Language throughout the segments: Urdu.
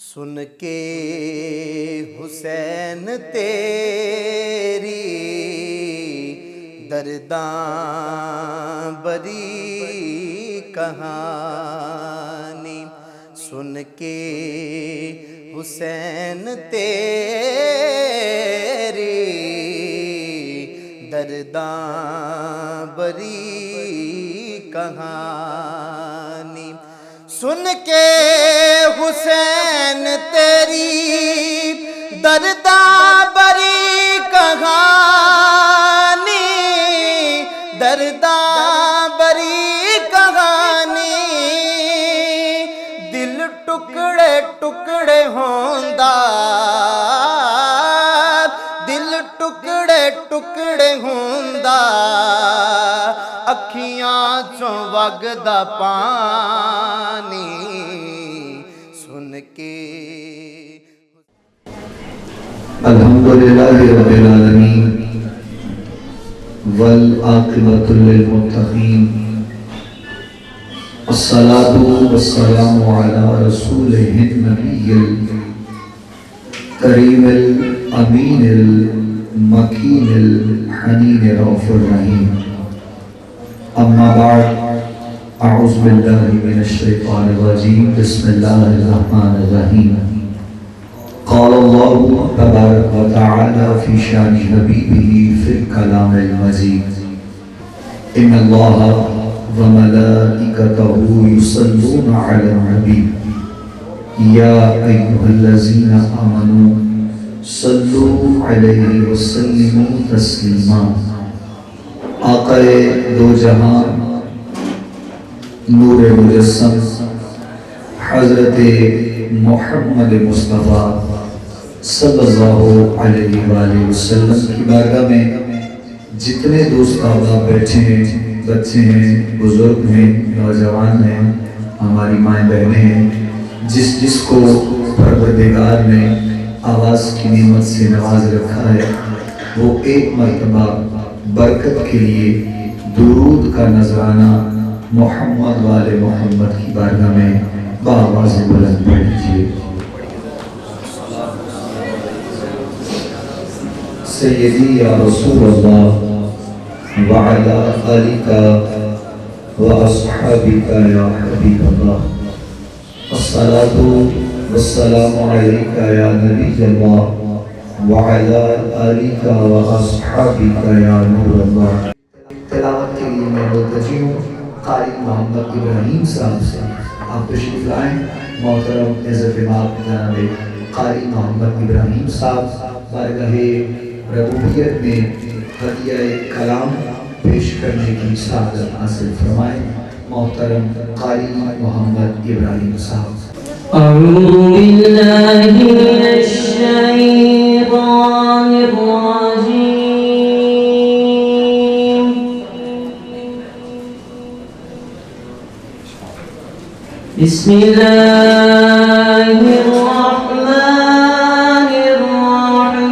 سن کے حسین تیری درداں بری کہانی، سن کے حسین تیری درداں بری کہانی، سن کے حسین تیری درداں بری کہانی، درداں بری کہانی، دل ٹکڑے ٹکڑے ہوندا، دل ٹکڑے ٹکڑے ہوندا، اکھیاں چوں وگدا پانی، سن کے الحمدللہ رب العالمین والعاقبۃ للمتقین، الصلاۃ والسلام علی رسولہ النبی الکریم الامین المکین الحنین رؤوف الرحیم، اما بعد، اعوذ باللہ من الشیطان الرجیم، بسم اللہ الرحمن الرحیم۔ قال اللہ تبارک و تعالی فی شان حبیبہ فی الکلام المجید، ان اللہ و ملائکتہ یصلون علی النبی یا ایھا الذین آمنوا صلوا علیہ وسلموا تسلیما۔ آقا دو جہاں نور مجسم حضرت محمد مصطفیٰ صلی اللہ علیہ وآلہ وسلم کی بارگاہ میں جتنے دوست احباب بیٹھے ہیں، بچے ہیں، بزرگ ہیں، نوجوان ہیں، ہماری مائیں بہنیں ہیں، جس جس کو پروردگار نے آواز کی نعمت سے نواز رکھا ہے، وہ ایک مرتبہ برکت کے لیے درود کا نذرانہ محمد وآل محمد کی بارگاہ میں بآواز بلند پڑھ لیجیے۔ سیدی یا رسول اللہ وعلی آلک واصحابک یا حبیب اللہ، الصلاۃ والسلام علیک یا نبی اللہ وعلی آلک واصحابک یا نور اللہ۔ تلاوت کے لیے میں ملتجی ہوں قاری محمد ابراہیم صاحب سے، آپ تشریف لائیں۔ محترم عزت امام جناب قاری محمد ابراہیم صاحب بارگاہ ربوبیت میں ہدیہ کلام پیش کرنے کی سعادت حاصل فرمائیں۔ محترم قاری محمد ابراہیم صاحب۔ اعوذ باللہ من الشیطان الرجیم، بسم اللہ الرحمن الرحیم۔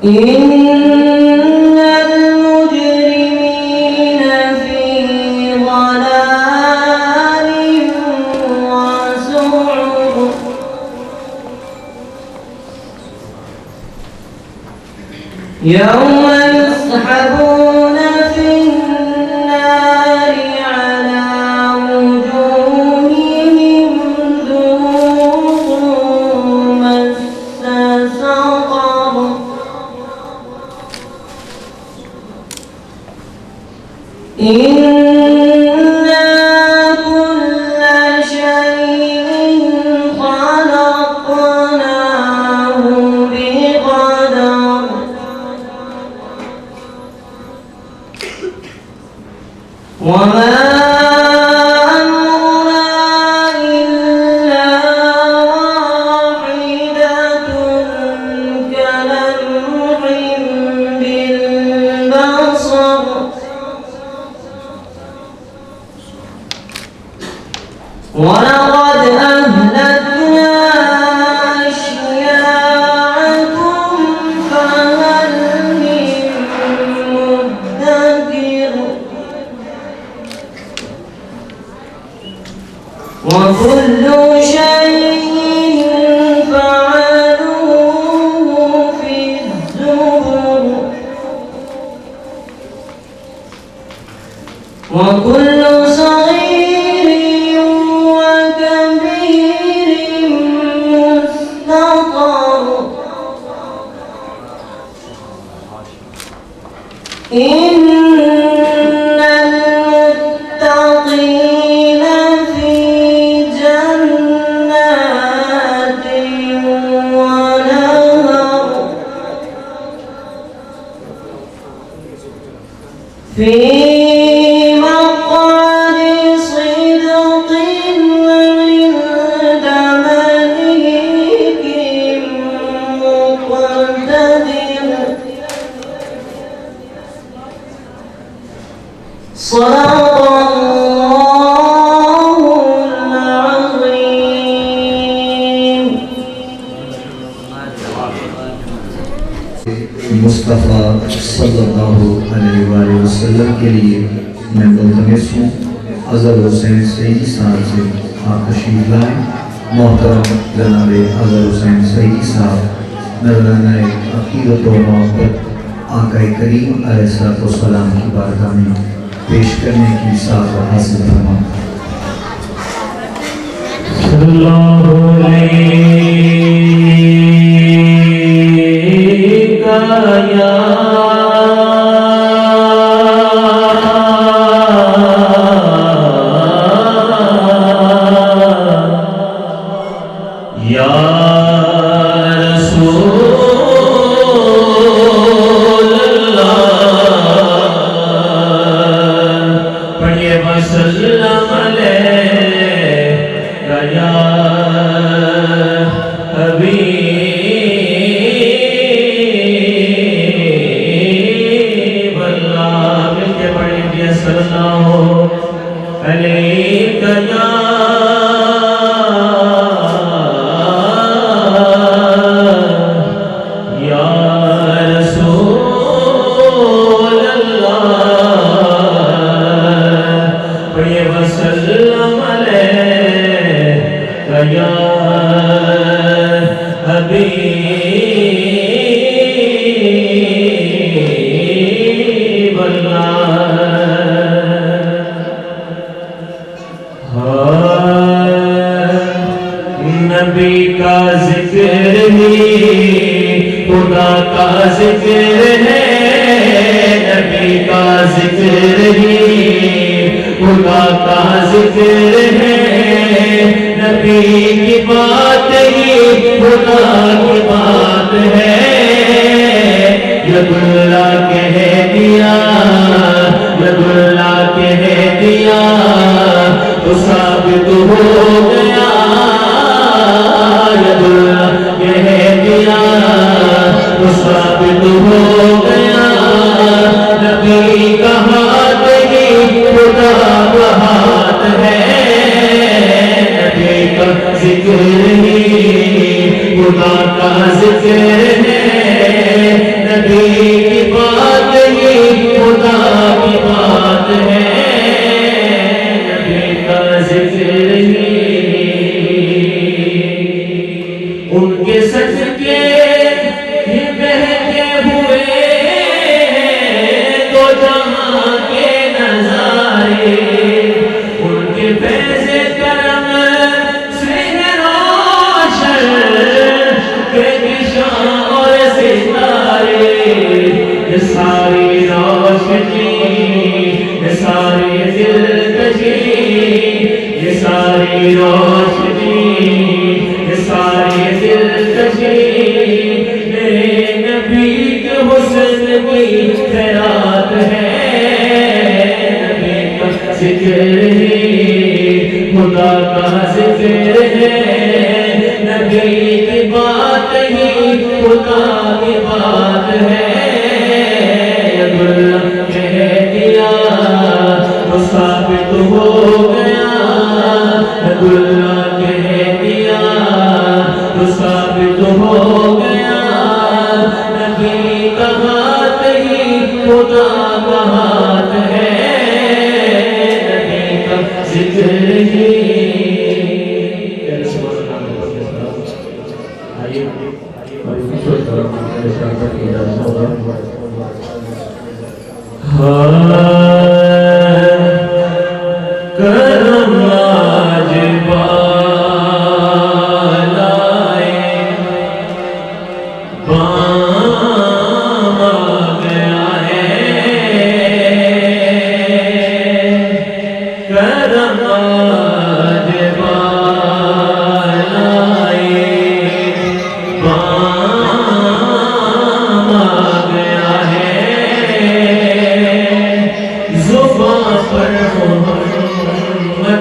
ان المجرمین فی ضلال وسعر، یوم یسحبون فی النار علی وجوہہم ذوقوا مس سقر، اِنَّا كُلَّ شَيْءٍ خَلَقْنَاهُ بِقَدَرٍ، وَمَا أَمْرُنَا إِلَّا وَاحِدَةٌ كَلَمْحٍ بِالْبَصَرِ، وَلَقَدْ أَهْلَكْنَا أَشْيَاعَكُمْ فَهَلْ مِن مُّدَّكِرٍ، وكل شيء فعلوه في الزبر وكل صغير وكبير مستطر إن المتقين في جنات ونهر في مقعد صدق عند مليك مقتدر صدق الله العظيم. مصطفیٰ صلی اللہ علیہ وآلہ وسلم کے لیے میں ملتمس ہوں اظہر حسین سعیدی صاحب سے آپ تشریف لائیں. محترم جناب اظہر حسین سعیدی صاحب نذرانہ عقیدت و محبت آقا کریم علیہ السلام کی بارگاہ میں پیش کرنے کی سعادت حاصل فرما. صلی اللہ علیہ یا رسول اللہ پڑھیے وسلم علیہ یا حبیب اللہ. مل کے پڑھیں گے صلی اللہ علیہ یا رسول اللہ پڑھیے وسلم علیہ یا حبیب اللہ. نبی کا ذکر ہی خدا کا ذکر ہے. نبی کا ذکر ہی خدا کا ذکر ہے. نبی کی بات ہی خدا کی بات ہے. ید اللہ کہہ دیا ید اللہ کہہ دیا تو ثابت ہو گیا. ید اللہ کہہ دیا تو ثابت ہو گیا. نبی کا ہاتھ ہی خدا کا ہاتھ ہے. نبی کا ذکر ہی خدا کا ذکر ہے. نبی کی بات ہی خدا کی بات ہے. نبی کا ذکر ہی ان کے صدقے ہی بہتے ہوئے تو جہاں کے نظارے. ان کے فیض کرم سے روشن کہکشاں اور ستارے. یہ ساری روشنی یہ ساری دلکشی یہ ساری روشنی یہ ساری دلکشی میرے نبی کے حسن کی خیرات ہے. نبی کا ذکر ہی خدا کا ذکر ہے. نبی کی بات ہی خدا کی بات ہے. ید اللہ کہہ دیا تو ثابت ہو گیا. ید اللہ کہہ دیا تو ثابت ہو گیا. نبی کا ہاتھ ہی خدا کا ہاتھ ہے. نبی کا ذکر ہی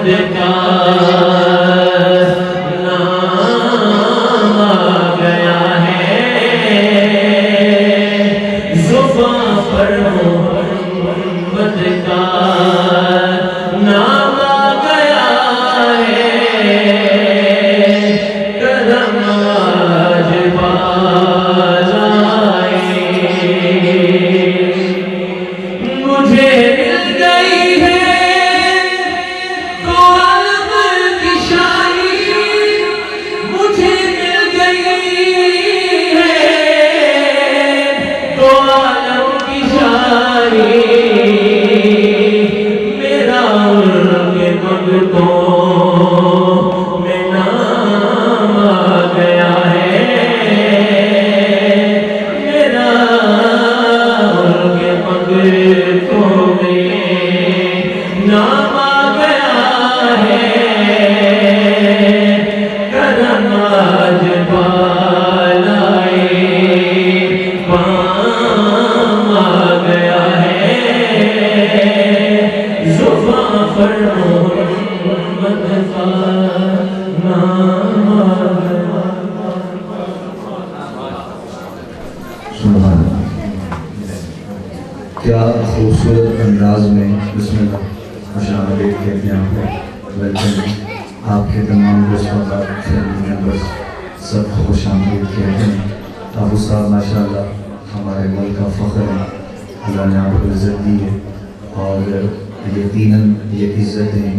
کا نام آ گیا ہے، زباں پر محمد کا نام آ گیا ہے، کرم آج باز آئے، مجھے مل گئی ہے تو علم کی شاعری، مجھے مل گئی ہے تو عالم کی شاعری، میرا ان کے منگتوں میں نام آ گیا ہے، میرا ان کے منگتوں میں نام آ گیا ہے، کرم آج بالائے بام آ گیا ہے، زباں پر محمد کا نام آ گیا۔ سبحان اللہ، کیا خوبصورت انداز میں بسم اللہ مشاہدے کہتے ہیں آپ کو ویلکم، آپ کے تمام دوستوں فیملی ممبرس سب کو خوش آمدید کہتے ہیں۔ ابو صاحب ماشاء اللہ ہمارے ملک کا فخر ہے، اللہ نے آپ کو عزت دی ہے، اور یقیناً یہ عزتیں،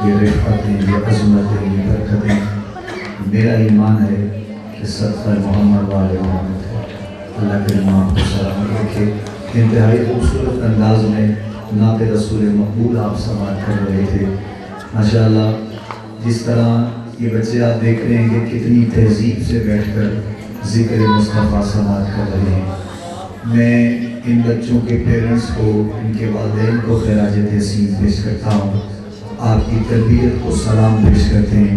یہ رفعتیں، یہ عظمتیں، یہ برکتیں میرا ایمان ہے کہ صدقہ محمد والے محمد ہے۔ اللہ کے نام آپ کو سلامت رکھے۔ انتہائی خوبصورت انداز میں نعت رسول مقبول آپ سماعت کر رہے تھے ماشاءاللہ۔ جس طرح یہ بچے آپ دیکھ رہے ہیں کہ کتنی تہذیب سے بیٹھ کر ذکر مصطفیٰ سماعت کر رہے ہیں، میں ان بچوں کے پیرنٹس کو، ان کے والدین کو خراج تحسین پیش کرتا ہوں، آپ کی تربیت کو سلام پیش کرتے ہیں۔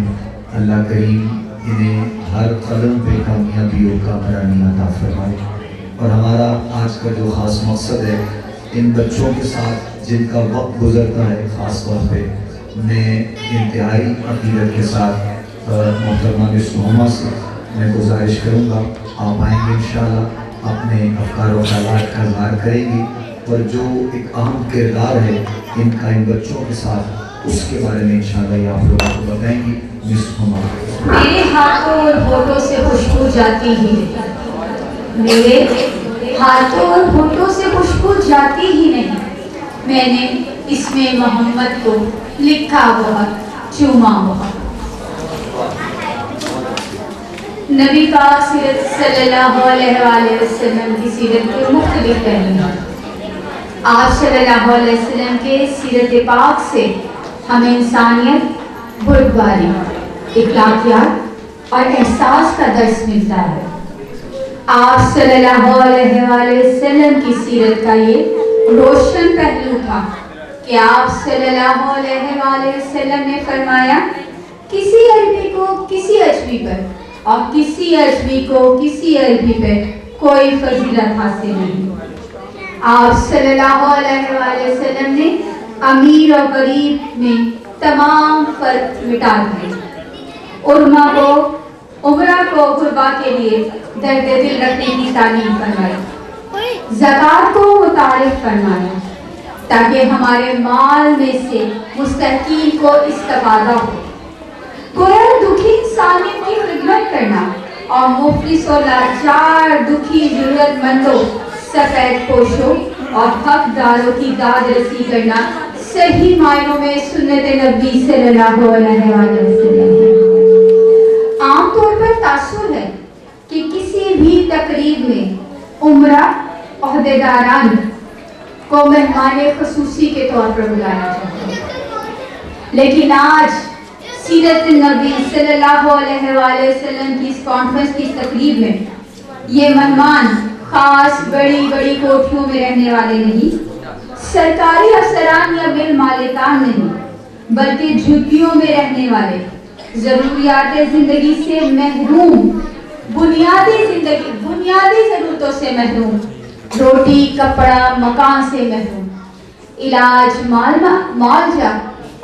اللہ کریم انہیں ہر قدم پہ کامیابیوں کا برانی عطا فرمائے۔ اور ہمارا آج کا جو خاص مقصد ہے، ان بچوں کے ساتھ جن کا وقت گزرتا ہے، خاص طور پہ میں انتہائی عقیدت کے ساتھ محترمہ سہما سے میں گزارش کروں گا، آپ آئیں گے انشاءاللہ، اپنے افکار و خیالات کا اظہار کریں گی، اور جو ایک اہم کردار ہے ان کا ان بچوں کے ساتھ، اس کے بارے میں انشاءاللہ یہ آپ لوگوں کو بتائیں گی۔ مس سہما، میرے ہاتھوں اور ہونٹوں سے خوشبو جاتی ہی نہیں، میرے ہاتھوں اور ہونٹوں سے خوشبو جاتی ہی نہیں، میں نے اس میں محمد کو لکھا بہت، چوما بہت۔ نبی پاک سیرت صلی اللہ علیہ وآلہ وسلم کی سیرت کے مختلف پہلو ہیں۔ آپ صلی اللہ علیہ وسلم کے سیرت پاک سے ہمیں انسانیت، بردباری، اخلاقیات اور احساس کا درس ملتا ہے۔ آپ صلی اللہ علیہ وآلہ وسلم کی سیرت کا یہ روشن پہلو تھا کہ آپ صلی اللہ علیہ وآلہ وسلم نے فرمایا، کسی عربی کو کسی اجمی پر اور کسی اجمی کو کسی عربی پر کوئی فضیلت حاصل نہیں۔ آپ صلی اللہ علیہ وآلہ وسلم نے امیر اور غریب میں تمام فرق مٹا دیے، عمرہ کو غربا کے لیے درد دل رکھنے کی تعلیم فرمائی، زکوٰۃ کو متعارف فرمایا تاکہ ہمارے مال میں سے مستحقین کو استفادہ ہو۔ گویا دکھی انسانیت کی خدمت کرنا اور مفلس و لاچار دکھی ضرورت مندوں، سفید پوشوں اور حقداروں کی داد رسی کرنا صحیح معنوں میں سنت نبی صلی اللہ علیہ وسلم ہے۔ عام طور پر تاثر ہے کہ کسی بھی تقریب میں عمرہ عہدیداران کو مہمان خصوصی کے طور پر بلایا جاتا ہے، لیکن آج سیرت نبی صلی اللہ علیہ وآلہ وسلم کی اس کانفرنس کی تقریب میں یہ مہمان خاص بڑی بڑی کوٹھیوں میں رہنے والے نہیں، سرکاری افسران یا مل مالکان نہیں، بلکہ جھگیوں میں رہنے والے، ضروریات زندگی سے محروم، بنیادی ضرورتوں سے محروم، روٹی کپڑا مکان سے محروم، علاج معالجہ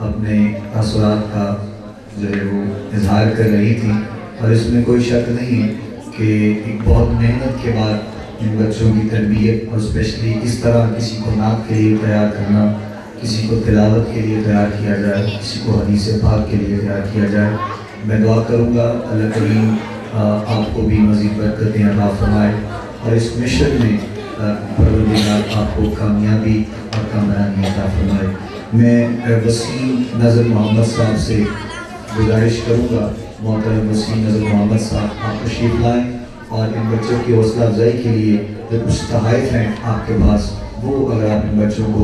اپنے تاثرات کا جو ہے وہ اظہار کر رہی تھی، اور اس میں کوئی شک نہیں کہ ایک بہت محنت کے بعد ان بچوں کی تربیت، اور اسپیشلی اس طرح کسی کو نعت کے لیے تیار کرنا، کسی کو تلاوت کے لیے تیار کیا جائے، کسی کو حدیث پاک کے لیے تیار کیا جائے. میں دعا کروں گا اللہ کریم آپ کو بھی مزید برکتیں عطا فرمائے، اور اس مشن میں پروردگار آپ کو کامیابی اور کامرانی عطا فرمائے. میں وسیم نظر محمد صاحب سے گزارش کروں گا، محترم وسیم نظر محمد صاحب آپ تشریف لائیں، اور ان بچوں کی حوصلہ افزائی کے لیے جو کچھ تحائف ہیں آپ کے پاس، وہ اگر آپ ان بچوں کو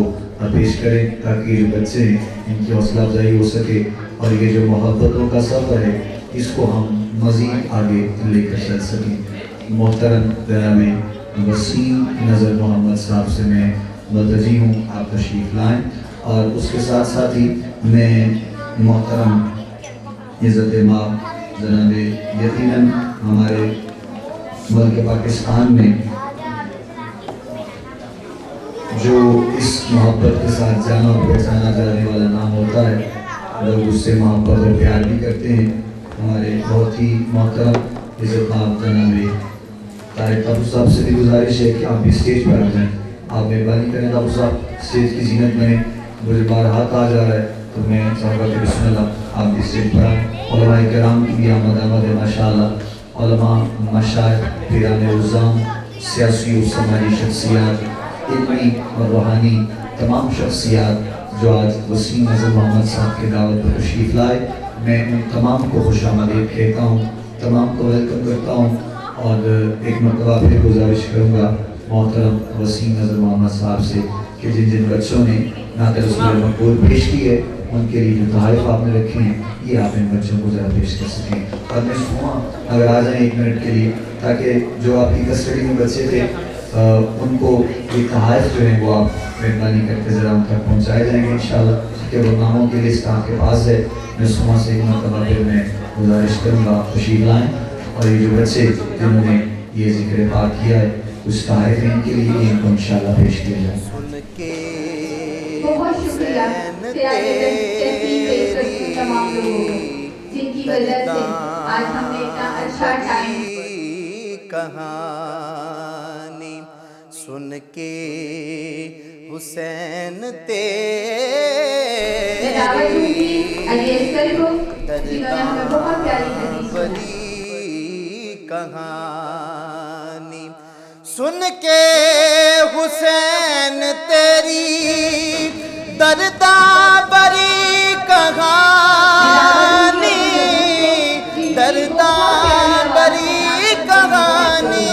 پیش کریں تاکہ جو بچے ہیں ان کی حوصلہ افزائی ہو سکے، اور یہ جو محبتوں کا سفر ہے اس کو ہم مزید آگے لے کر چل سکیں. محترم جناب وسیم نظر محمد صاحب سے میں ملتجی ہوں آپ تشریف لائیں، اور اس کے ساتھ ساتھ ہی میں محترم عزت مآب جناب یقیناً ہمارے ملک پاکستان میں جو اس محبت کے ساتھ جانا اور پہچانا جانے والا نام ہوتا ہے، لوگ اس سے محبت اور پیار بھی کرتے ہیں. ہمارے بہت ہی محترم عزت مآب جناب طارق ابو صاحب سے بھی گزارش ہے کہ آپ بھی اسٹیج پر آ جائیں. آپ مہربانی کریں ابو صاحب، اسٹیج کی زینت میں مجھے بارہا کہا جا رہا ہے تو میں چاہوں گا کہ بسم اللہ آپ بھی اسٹیج پر آئیں. علماء کرام کی بھی آمد ہے ماشاء اللہ، علماء، مشائخ، پیران الزام، سیاسی و سماجی شخصیات، علمی اور روحانی تمام شخصیات جو آج وسیم نظر محمد صاحب کی دعوت پر تشریف لائے، میں ان تمام کو خوش آمدید کہتا ہوں، تمام کو ویلکم کرتا ہوں. اور ایک مرتبہ پھر گزارش کروں گا محترم وسیم نظر محمد صاحب سے کہ جن جن بچوں نے نعت رسول مقبول پیش کی ہے ان کے لیے جو تحائف آپ نے رکھے ہیں یہ آپ ان بچوں کو ذرا پیش کر سکیں. اور میں سوما اگر آ جائیں 1 منٹ کے لیے، تاکہ جو آپ کی کسٹڈی میں بچے تھے ان کو یہ تحائف جو ہیں وہ آپ مہربانی کر کے ذرا ان تک پہنچائے جائیں گے انشاءاللہ، کہ وہ ناموں کی لسٹ آپ کے پاس ہے. میں سوما سے ایک مرتبہ پھر میں گزارش کروں گا آپ تشریف لائیں، اور یہ جو بچے جنہوں نے یہ ذکر پاک کیا ہے اس تحائف ان کے لیے ان کو انشاءاللہ پیش کیا جائے. بہت شکریہ تمام لوگوں کو جن کی وجہ سے آج ہم نے اتنا اچھا ٹائم. کہانی سن کے حسین تیری دعوت دوں گی علی اصغر کو جنہوں نے ہمیں بہت پیاری حدیث سنائی. کہانی سن کے حسین تیری درداں بری کہانی، درداں بری کہانی،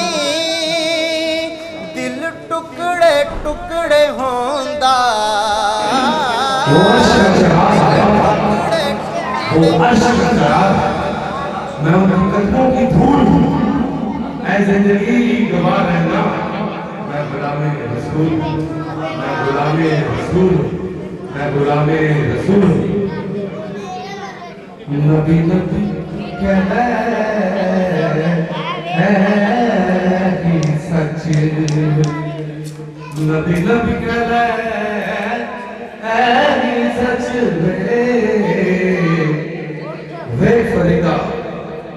دل ٹکڑے ٹکڑے ہوندا، میں ان قدموں کی دھول ہوں، اے زندگی گواہ رہنا، میں غلام رسول ہوں، میں غلام رسول ہوں، میں غلام رسول ہوں. نبی نبی کہہ ہی سچ، نبی نبی کہہ ہی سچ وے فریدہ،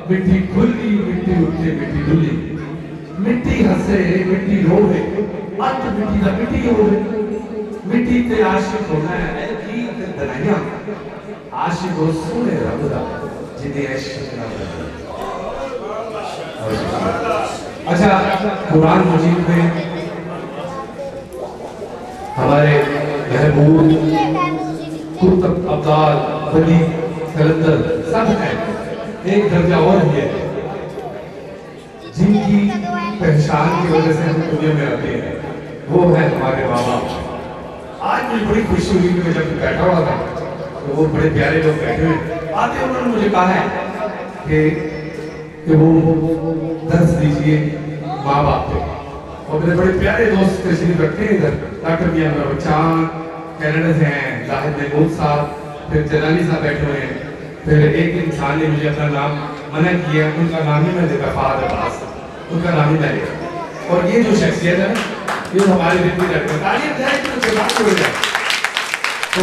مٹی کھلی مٹی اٹھے مٹی ڈلی، مٹی ہسے مٹی روے، انت مٹی دا مٹی ہوئے، مٹی تے عاشق ہونا ہے کی تے دنیا، عاشق ہو سونے رب دا جنہیں عشق نہ کرے. اچھا، قرآن مجید میں ہمارے محبوب قطب ابدال ولی کلندر سب ہیں. ایک درجہ اور ہے جن کی پہچان کی وجہ سے ہم دنیا میں آتے ہیں، وہ ہے ہمارے ماں باپ. آج مجھے بڑی خوشی ہوئی کہ میں جب بیٹھا ہوا تھا تو وہ بڑے پیارے لوگ بیٹھے ہوئے آتے، انہوں نے مجھے کہا ہے کہ وہ درس دیجئے ماں باپ کو. اور میرے بڑے پیارے دوست تشریف رکھتے ہیں ادھر، ڈاکٹر میاں چاند کینیڈا سے ہیں، زاہد محمود صاحب، پھر جلالی صاحب بیٹھے ہوئے ہیں. پھر ایک انسان نے مجھے اپنا نام منع کیا، ان کا نام ہی میں دیتا فہد عباس، ان کا نام ہی میں لیا. اور یہ جو شخصیت ہے یہ ہماری زندگی رکھتے ہیں. تعلیم ہے کہ مجھے بات ہو جائے تو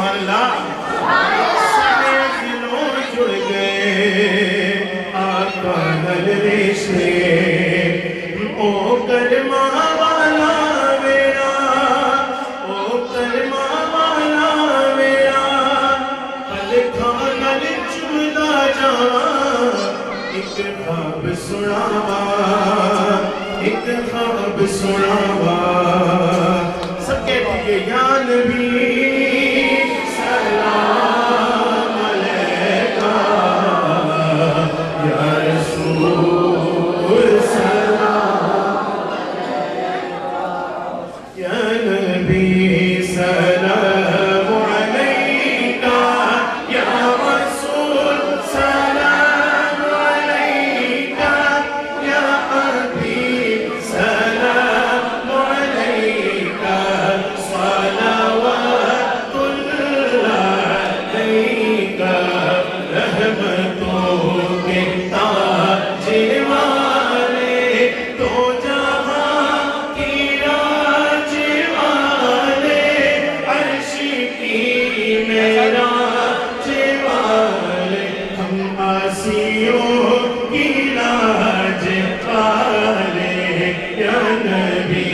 سبحان اللہ سارے دلوں جڑ گئے آقا نال رشتے او کرما والا میرا او کرما والا میرا پلکھاں نال چمدا جاواں ایک خواب سناواں ایک خواب سناواں سب کہتے ہیں یا نبی سلام علیکہ یا رسول سلام یا نبی سلام علیکہ یا رسول سلام علیکہ یا حبیب سلام علیکہ صلوات اللہ علیکہ رحمتوں کے تاج والے تو جہاں کی راج والے عرش کی معراج والے ہم آسیوں کی لاج والے یا نبی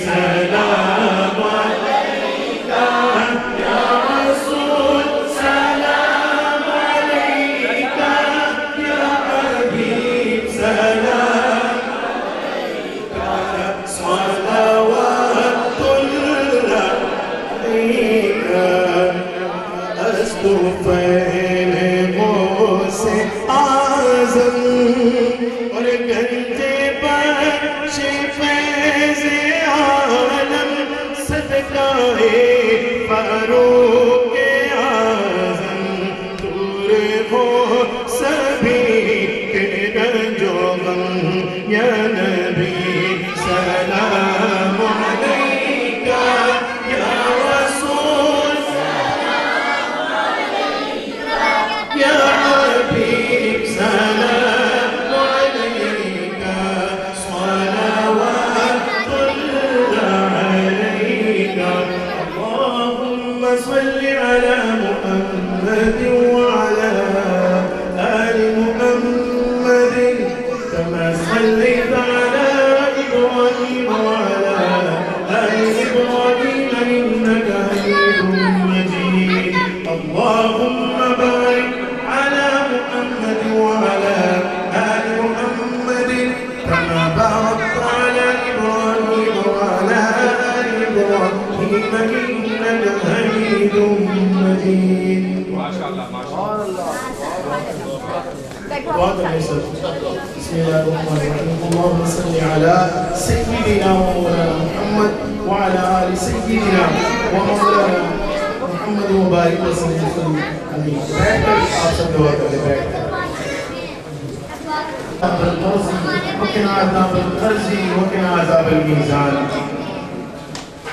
سلام علیکہ یا رسول سلام علیکہ یا حبیب سلام علیکہ صلوات اللہ علیکہ استغفر غوث اعظم اور گنجے بخش فیض عالم صدقہ فاروق اعظم دور ہو سبھی کے رنج و غم یا نبی سلام علیکہ یا رسول یا حبیب سلام علیکہ صلوات اللہ علیکہ اللہم صل علی محمد وعلی آل محمد كما صليت على إبراهيم وعلى آل إبراهيم إنك حميد مجيد اللهم بارك على محمد وعلى آل محمد كما باركت على إبراهيم وعلى آل إبراهيم إنك حميد مجيد بسم الله الرحمن الرحيم اللهم صل على سيدنا ومولانا محمد وعلى آل سيدنا ومولانا محمد وبارك وسلم عليه بیٹھ کر آپ سب دعا کریں بیٹھ کر وقنا عذاب القرز وقنا عذاب الميزان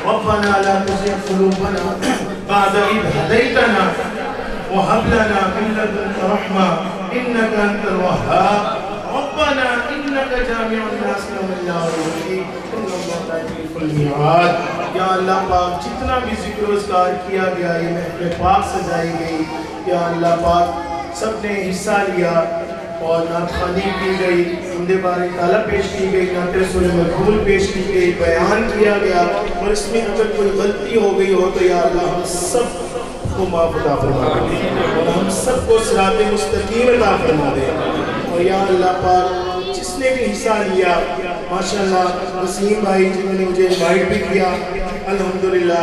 ربنا لا تزغ قلوبنا بعد إذ هديتنا وهب لنا من لدنك رحمة إنك أنت الوهاب ربنا إنك جامع الناس يوم لا ريب فيه إن الله لا يخلف الميعاد یا اللہ پاک جتنا بھی ذکر و اذکار کیا گیا یہ محفل پاک سجائی گئی یا اللہ پاک سب نے حصہ لیا اور نعت خوانی کی گئی حمد باری تعالیٰ پیش کی گئی نعت رسول مقبول پیش کی گئی بیان کیا گیا اور اس میں اگر کوئی غلطی ہو گئی ہو تو یا اللہ ہم سب کو معاف عطا فرما دے اور ہم سب کو صراط مستقیم عطا فرما دے اور یا اللہ پاک جس نے بھی حصہ لیا ماشاءاللہ وسیم بھائی جنہوں نے مجھے انوائٹ بھی کیا الحمدللہ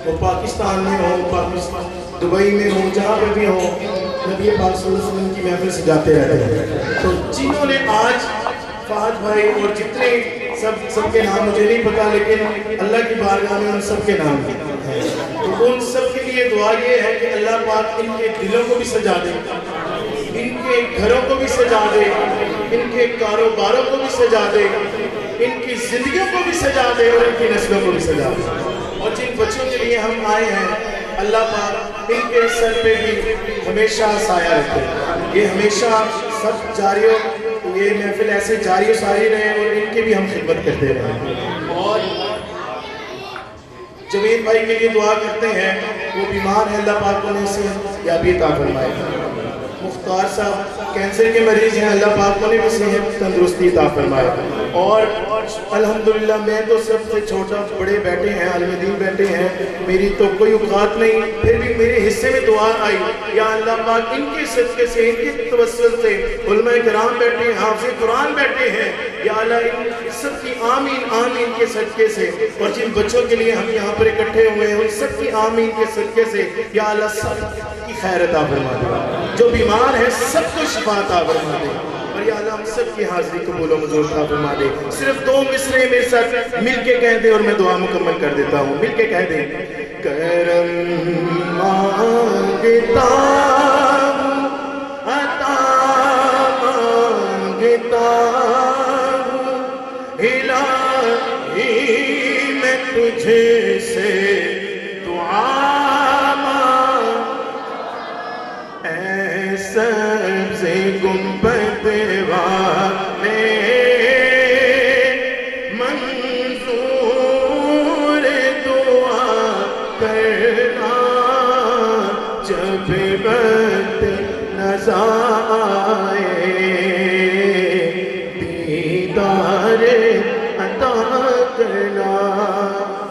وہ پاکستان میں ہوں پاکستان دبئی میں ہوں جہاں پہ بھی ہوں نبی پاک صلی اللہ علیہ وسلم کی محفل سجاتے رہتے ہیں تو جنہوں نے آج فہد بھائی اور جتنے سب کے نام مجھے نہیں پتا لیکن اللہ کی بارگاہ میں ان سب کے نام ہیں تو ان سب کے لیے دعا یہ ہے کہ اللہ پاک ان کے دلوں کو بھی سجا دے ان کے گھروں کو بھی سجا دے ان کے کاروباروں کو بھی سجا دے ان کی زندگیوں کو بھی سجا دے اور ان کی نسلوں کو بھی سجا دے اور جن بچوں کے لیے ہم آئے ہیں اللہ پاک ان کے سر پہ بھی ہمیشہ سایہ رکھے یہ ہمیشہ سب جاری ہو یہ محفل ایسے جاری و ساری رہے اور ان کی بھی ہم خدمت کرتے رہیں اور جوید بھائی کے لیے دعا کرتے ہیں، وہ بیمار ہیں، اللہ پاک انہیں صحت یابی عطا فرمائے۔ مختار صاحب کینسر کے مریض ہیں، اللہ پاک انہیں بھی صحت تندرستی عطا فرمائے۔ اور الحمدللہ میں تو سب سے چھوٹا، بڑے بیٹے ہیں، عالم دین بیٹے ہیں، میری تو کوئی اوقات نہیں، پھر بھی میرے حصے میں دعا آئی، یا اللہ پاک ان کے صدقے سے، ان کے توسل سے علماء کرام بیٹھے ہیں، حافظ قرآن بیٹھے ہیں، یا اللہ ان سب کی آمین آمین کے صدقے سے، اور جن بچوں کے لیے ہم یہاں پر اکٹھے ہوئے ہیں ان سب کی آمین کے صدقے سے یا اللہ سب کی خیر عطا فرما دے، جو بیمار ہیں سب کو شفا عطا فرما دے، اور یا اللہ ہم سب کی حاضری قبول و منظور عطا فرما دے۔ صرف 2 مصرعے میرے ساتھ مل کے کہہ دیں اور میں دعا مکمل کر دیتا ہوں، مل کے کہہ دیں۔ کرم مانگتا ہوں، عطا مانگتا ہوں، الہی میں تجھے سے دعا اے سبز گنبد والے منظور دعا کرنا، جب وقت نظر آئے دیدار عطا کرنا۔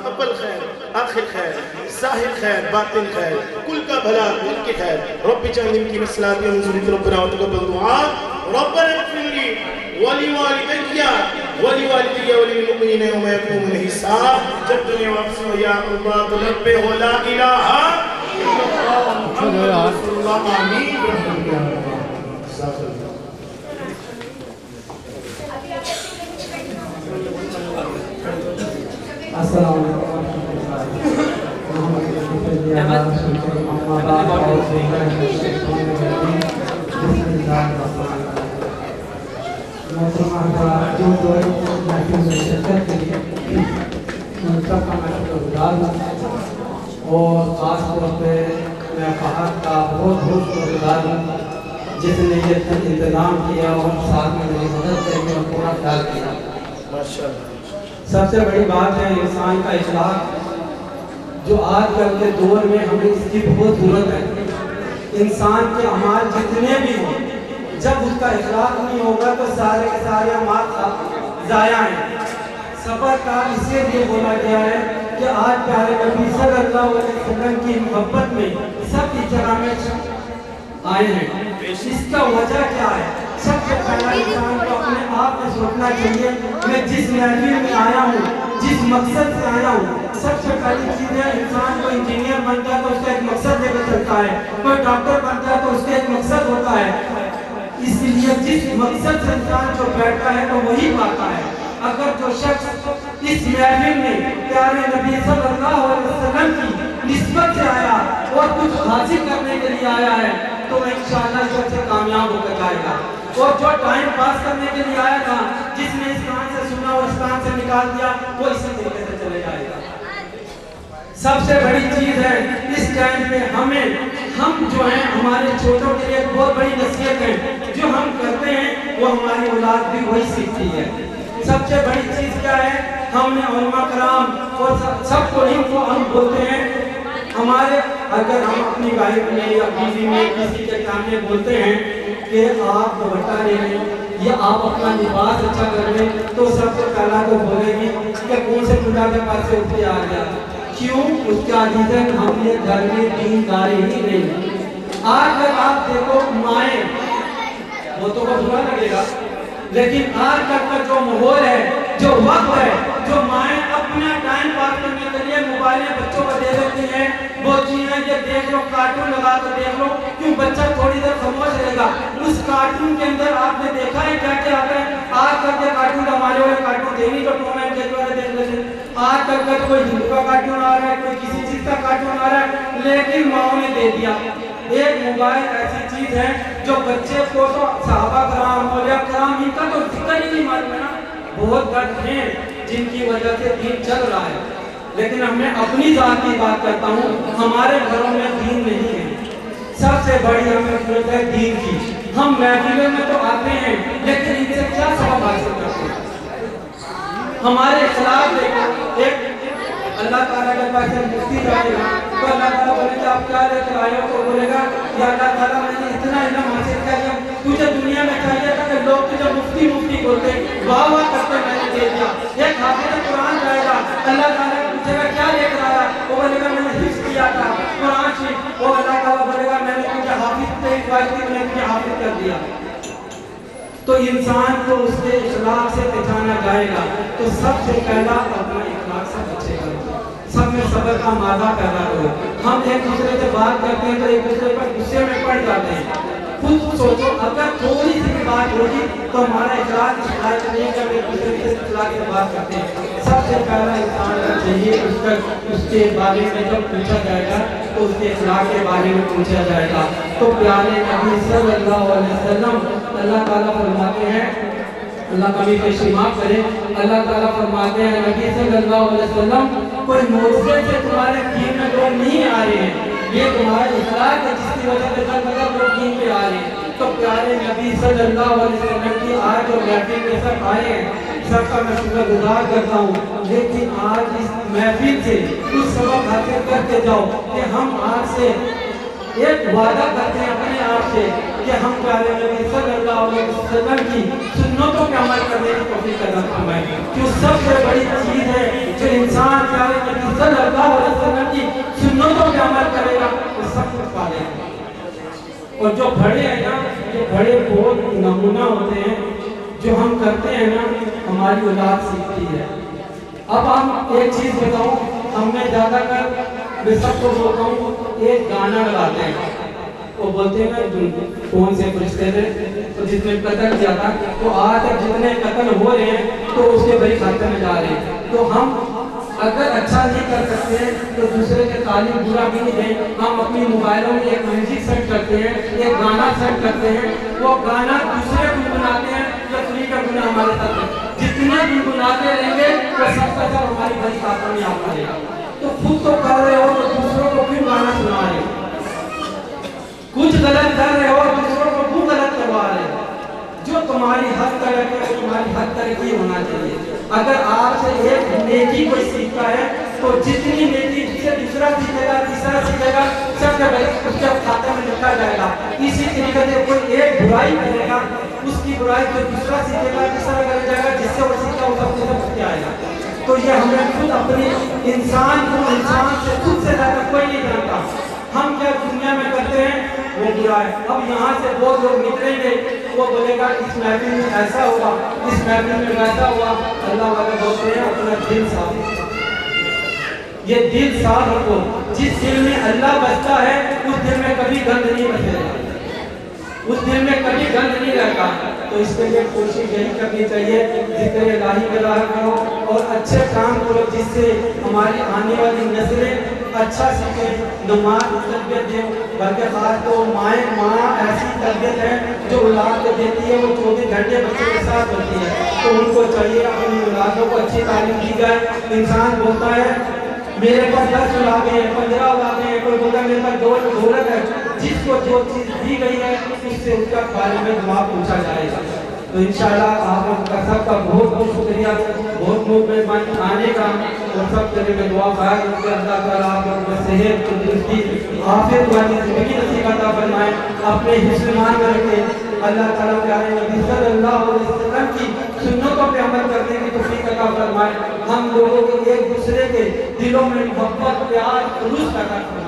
اول خیر، آخر خیر، ظاہر خیر، باطن خیر، کل کا بھلا، کل کی خیر۔ رب جعلنی کی مصلاحی منظوری ربنا وتقبل دعا، ربنا اغفر لی ولوالدی وللمؤمنین یوم یقوم الحساب۔ جب دنیا واپس ہو یا اللہ تو لبے ہو لا الہ الا اللہ محمد رسول اللہ، آمین برحمتک یا رب۔ السلام علیکم اور خاص طور پہ میں فہد کا بہت بہت شکرگزار ہوں جس نے یہ انتظام کیا اور ساتھ میں میری مدد کری اور پورا خیال کیا۔ سب سے بڑی بات ہے انسان کا اخلاق، جو آج کل کے دور میں ہمیں اس کی بہت ضرورت ہے۔ انسان کے اعمال جتنے بھی ہوں، جب اس کا اخلاق نہیں ہوگا تو سارے کے سارے اعمال ضائع ہیں۔ سفر کا اسی لیے بولا گیا ہے کہ آج پیارے نبی صلی اللہ علیہ وسلم کی محبت میں سب اس جگہ میں آئے ہیں۔ اس کا وجہ کیا ہے؟ سب سے پہلا انسان کو اپنے آپ میں سوچنا چاہیے، میں جس محفل میں آیا ہوں، جس مقصد سے آیا ہوں، سب سے پہلی چیز ہے انسان کو انجینئر بنتا ہے تو اس کا ایک مقصد لے کر چلتا ہے، کوئی ڈاکٹر بنتا ہے تو اس کا ایک مقصد ہوتا ہے۔ اس لیے جس مقصد سے انسان جو بیٹھتا ہے تو وہی پاتا ہے۔ اگر جو شخص اس محفل میں پیارے نبی صلی اللہ علیہ وسلم کی نسبت سے آیا اور کچھ حاصل کرنے کے لیے آیا ہے تو وہ انشاءاللہ سب سے کامیاب ہو کر جائے گا۔ اور جو ٹائم پاس کرنے کے لیے آیا تھا، جس نے اس کان سے سنا اور اس کان سے نکال دیا، وہ اسی طریقے سے چلے جائے گا۔ سب سے بڑی چیز ہے اس ٹائم پہ ہم جو ہیں ہمارے چھوٹوں کے لیے بہت بڑی نصیحت ہے، جو ہم کرتے ہیں وہ ہماری اولاد بھی وہی سیکھتی ہے۔ سب سے بڑی چیز کیا ہے؟ ہم نے علماء کرام اور سب کو ہم بولتے ہیں، ہمارے اگر ہم اپنی وائف میں یا بیوی میں کسی کے سامنے بولتے ہیں کہ آپ دوپٹہ لے لیں یا آپ اپنا لباس اچھا کر لیں، تو سب سے پہلا تو بولے گی کہ کون سے خدا کے پاس سے اٹھ کے آ گیا۔ کیوں؟ اس کا عزیزن ہم نے گھر میں دینداری ہی نہیں۔ آج کل آپ دیکھو مائیں، وہ تو بہت برا لگے گا، لیکن آج کل کا جو ماحول ہے، جو وقت ہے، جو مائیں اپنا ٹائم پاس کرنے کے لیے موبائلیں بچوں کو دے دیتی ہیں، بولتی ہیں یہ دیکھ لو، کارٹون لگا کر دیکھ لو، کیوں بچہ تھوڑی دیر خاموش رہے گا۔ اس کارٹون کے اندر آپ نے دیکھا ہے کیا کیا آتا ہے؟ آج کل کے کارٹون ہمارے والے کارٹون تھے نہیں جو ٹام اینڈ جیری والے دیکھ لیتے ہیں۔ آج کل کا کوئی ہندو کا کارٹون آ رہا ہے، کوئی کسی چیز کا کارٹون آ رہا ہے، لیکن ماؤں نے دے دیا۔ ایک موبائل ایسی چیز ہے جو بچے کو تو صحابہ کرام اولیاء کرام ان کا تو ذکر ہی نہیں معلوم ہے نا۔ بہت درد ہیں جن کی وجہ سے دین چل رہا ہے، لیکن میں اپنی ذات کی بات کرتا ہوں، ہمارے گھروں میں دین نہیں ہے۔ سب سے بڑی ہمیں ضرورت ہے دین کی۔ ہم محفلوں میں تو آتے ہیں لیکن ان سے کیا سبب حاصل کرتے ہیں؟ ہمارے خلاف دیکھو، ایک اللہ تعالیٰ کے پاس جب مفتی جائے گا تو اللہ تعالیٰ بولے گا آپ کیا لے کر آئے ہو؟ تو بولے گا یا اللہ تعالیٰ میں نے اتنا علم حاصل کیا کہ تجھے دنیا میں چاہیے تھا کہ لوگ تجھے مفتی مفتی بولتے واہ واہ کرتے میں نے دے دیا. ایک حافظ قرآن جائے گا, اللہ تعالیٰ پوچھے گا کیا لے کر آیا؟ وہ بولے گا میں نے حفظ کیا تھا قرآن شریف. وہ اللہ تعالیٰ بولے گا میں نے تجھے حافظ سے میں نے تجھے حافظ کر دیا. تو انسان کو اس کے اخلاق سے پہچانا جائے گا. تو سب سے پہلا اپنا اخلاق سے بچے گا, سب میں صبر کا مادہ پیدا کرو. ہم ایک دوسرے سے بات کرتے ہیں تو ایک دوسرے پر غصے میں پڑ جاتے ہیں. خود سوچو اگر تھوڑی سی بھی بات ہوگی تو ہمارا اخلاق اس لائق نہیں کہ ہم ایک دوسرے سے اخلاق سے بات کرتے ہیں. سب سے پہلا انسان کا چاہیے اس کے بارے میں جب پوچھا جائے گا تو اس کے اخلاق کے بارے میں پوچھا جائے گا. تو پیارے نبی صلی اللہ علیہ وسلم اللہ تعالیٰ فرماتے ہیں, اللہ کبھی پیشی معاف کرے, اللہ تعالیٰ فرماتے ہیں نبی صلی اللہ علیہ وسلم کوئی معجزے سے تمہارے دین میں لوگ نہیں آ رہے ہیں, یہ تمہارا اخلاق ہے جس کی وجہ سے لوگ دین پہ آ رہے ہیں. تو پیارے نبی صلی اللہ علیہ وسلم کی آج جو محفل میں سب آئے ہیں سب کا میں شکر گزار کرتا ہوں. لیکن آج اس محفل سے کچھ سبق حاصل کر کے جاؤ کہ ہم آج سے ایک وعدہ کرتے ہیں اپنے آپ سے کہ ہم پیارے نبی صلی اللہ علیہ وسلم کی سنتوں پہ عمل کرنے کی توفیق عطا فرمائے. جو سب سے بڑی چیز ہے جو انسان پیارے نبی صلی اللہ علیہ وسلم کی سنتوں پہ عمل کرے گا وہ سب کچھ پا لے گا. اور جو بڑے ہیں نا, یہ بڑے بہت نمونہ ہوتے ہیں, جو ہم کرتے ہیں نا ہماری اولاد سیکھتی ہے. اب ہم ایک چیز بتاؤں, ہم میں زیادہ کر میں سب کو بولتا ہوں ایک گانا لگاتے ہیں, وہ بولتے ہیں نا کون سے فرشتے تھے تو جس میں قتل کیا تھا, تو آج تک جتنے قتل ہو رہے ہیں تو اس کے بڑی خاتے میں جا رہے ہیں. تو ہم اگر اچھا نہیں کر سکتے ہیں تو دوسرے کے تعلیم برا بھی نہیں دیں. ہم اپنی موبائلوں میں ایک میوزک سیٹ کرتے ہیں, ایک گانا سیٹ کرتے ہیں, وہ گانا دوسرے گنگناتے ہیں تو انہی کا گناہ ہمارے ساتھ ہے. جتنے گنگناتے رہیں گے وہ سب کا سب ہماری بڑی خاتے میں آتا رہے گا. تو خود تو کر رہے ہو تو دوسروں کو کیوں گانا سنا رہے ہو؟ کچھ غلط کر رہے ہو دوسروں کو کیوں غلط کروا رہے ہو؟ جو تمہاری حد تک ہے تمہاری حد تک ہی ہونا چاہیے. اگر آپ سے ایک نیکی کوئی سیکھتا ہے تو جتنی نیکی سے دوسرا سیکھے گا تیسرا سیکھے گا سب سے پہلے اس کے کھاتے میں لکھا جائے گا. اسی طریقے سے کوئی ایک برائی کرے گا اس کی برائی جو دوسرا سیکھے گا تیسرا کرے جائے گا, جس سے وہ سیکھا وہ سب سے بچ کے آئے گا. تو یہ ہمیں خود اپنی انسان کو انسان سے خود سے زیادہ کوئی نہیں جانتا. ہم کیا دنیا میں کرتے ہیں وہ برا ہے. اب یہاں سے بہت لوگ نکلیں گے, وہ بولے گا اس محفل میں ایسا ہوا, اس محفل میں ویسا ہوا. اللہ والے بولتے ہیں اپنا دل صاف رکھو, یہ دل صاف رکھو. جس دل میں اللہ بستا ہے اس دل میں کبھی گند نہیں بسے گا, اس دل میں کبھی گند نہیں رہتا. تو اس کے لیے کوشش یہی کرنی چاہیے ذکر الہی میں رہا کرو اور اچھے کام کرو جس سے ہماری آنے والی نسلیں اچھا سیکھیں. نماز تربیت دیں, بلکہ خاص تو ماں ایسی تربیت ہے جو اولاد کو دیتی ہے وہ 24 گھنٹے بچے کے ساتھ ہوتی ہے. تو ان کو چاہیے اپنی اولادوں کو اچھی تعلیم دی جائے. انسان بولتا ہے میرے پاس 10 اولادیں ہیں 15 اولادیں ہیں, کوئی بولتا ہے میرے پاس 2 دولت ہے. جس کو جو چیز دی گئی ہے اس سے اس کا بارے میں دعا پوچھا جائے گا. تو انشاءاللہ آپ کا سب کا بہت بہت شکریہ, بہت مہربانی آنے کا, اور سب کے لیے دعا خیر کہ اللہ تعالیٰ آپ کو صحت تندرستی عافیت والی زندگی نصیب عطا فرمائے. اپنے حفظ ایمان میں رکھیں. اللہ تعالیٰ پیارے نبی صلی اللہ علیہ وسلم کی سنتوں پہ عمل کرنے کی توفیق عطا فرمائے. ہم لوگوں کو ایک دوسرے کے دلوں میں محبت پیار خلوص عطا فرمائے.